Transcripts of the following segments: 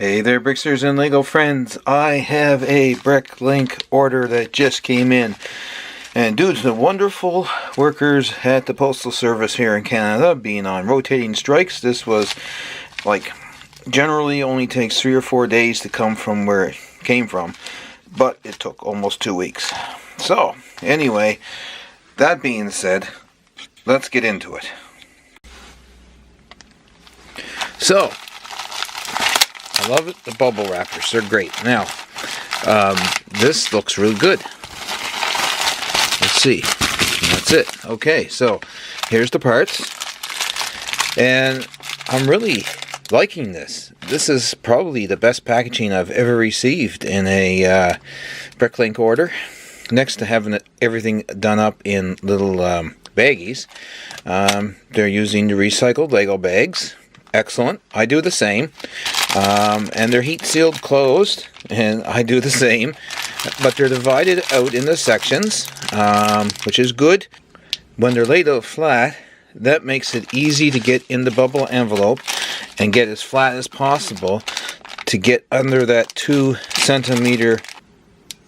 Hey there, Bricksters and Lego friends. I have a Bricklink order that just came in. And due to the wonderful workers at the Postal Service here in Canada being on rotating strikes, this was generally only takes 3 or 4 days to come from where it came from. But it took almost 2 weeks. So, anyway, that being said, let's get into it. So, I love it, the bubble wrappers, they're great. Now, this looks really good. Let's see, that's it. Okay, so here's the parts, and I'm really liking this. This is probably the best packaging I've ever received in a Bricklink order. Next to having everything done up in little baggies, they're using the recycled Lego bags. Excellent. I do the same. And they're heat sealed closed, and I do the same. But they're divided out into sections, which is good. When they're laid out flat, that makes it easy to get in the bubble envelope and get as flat as possible to get under that 2 centimeter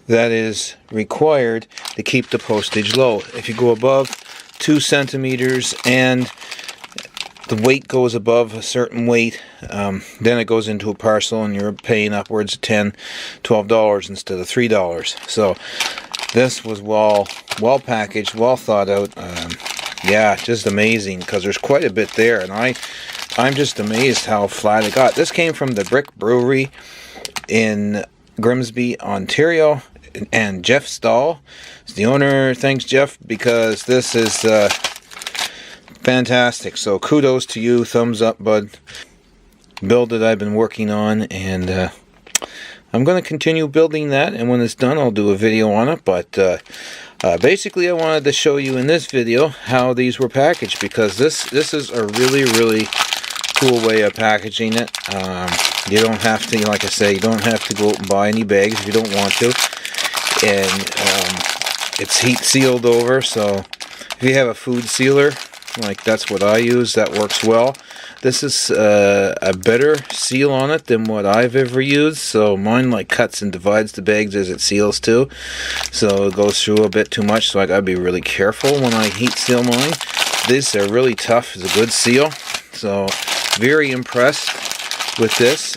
that is required to keep the postage low. If you go above 2 centimeters and the weight goes above a certain weight, then it goes into a parcel and you're paying upwards of $10, $12 instead of $3. So this was well packaged, well thought out. Yeah, just amazing, because there's quite a bit there, and I'm just amazed how flat it got. This came from the Brick Brewery in Grimsby, Ontario, and Jeff Stahl is the owner. Thanks, Jeff, because this is fantastic. So kudos to you, thumbs up, bud. Build that I've been working on, and I'm going to continue building that, and when it's done I'll do a video on it. But basically I wanted to show you in this video how these were packaged, because this is a really cool way of packaging it. You don't have to, like I say, you don't have to go out and buy any bags if you don't want to, and it's heat sealed over, so if you have a food sealer, like that's what I use, that works well. This is a better seal on it than what I've ever used, so mine cuts and divides the bags as it seals too, so it goes through a bit too much, so I gotta be really careful when I heat seal mine. These are really tough, it's a good seal, so very impressed with this.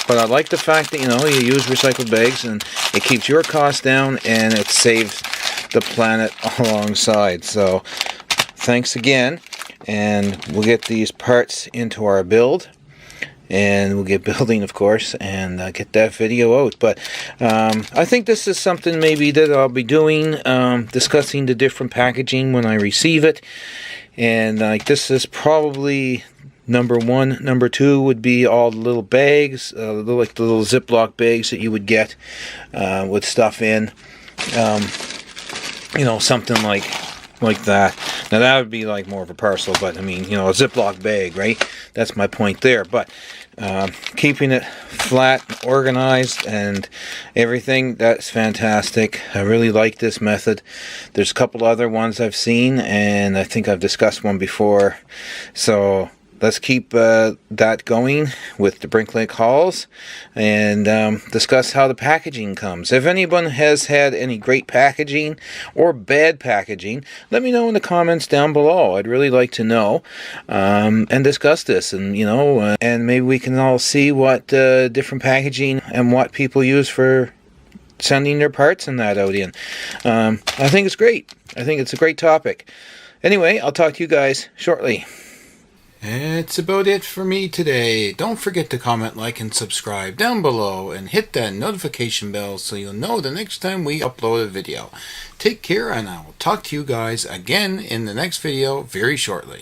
But I like the fact that you use recycled bags and it keeps your costs down and it saves the planet alongside. So thanks again, and we'll get these parts into our build, and we'll get building, of course, and get that video out. But I think this is something maybe that I'll be doing, discussing the different packaging when I receive it, and this is probably number 1. Number 2 would be all the little bags, like the little Ziploc bags that you would get with stuff in, something like that. Now that would be more of a parcel, but I mean, a Ziploc bag, right? That's my point there. But keeping it flat, organized, and everything, that's fantastic. I really like this method. There's a couple other ones I've seen, and I think I've discussed one before. So let's keep that going with the Bricklink hauls, and discuss how the packaging comes. If anyone has had any great packaging or bad packaging, let me know in the comments down below. I'd really like to know, and discuss this, and and maybe we can all see what different packaging and what people use for sending their parts and that out in. I think it's great. I think it's a great topic. Anyway, I'll talk to you guys shortly. That's about it for me today. Don't forget to comment, like, and subscribe down below, and hit that notification bell so you'll know the next time we upload a video. Take care, and I will talk to you guys again in the next video very shortly.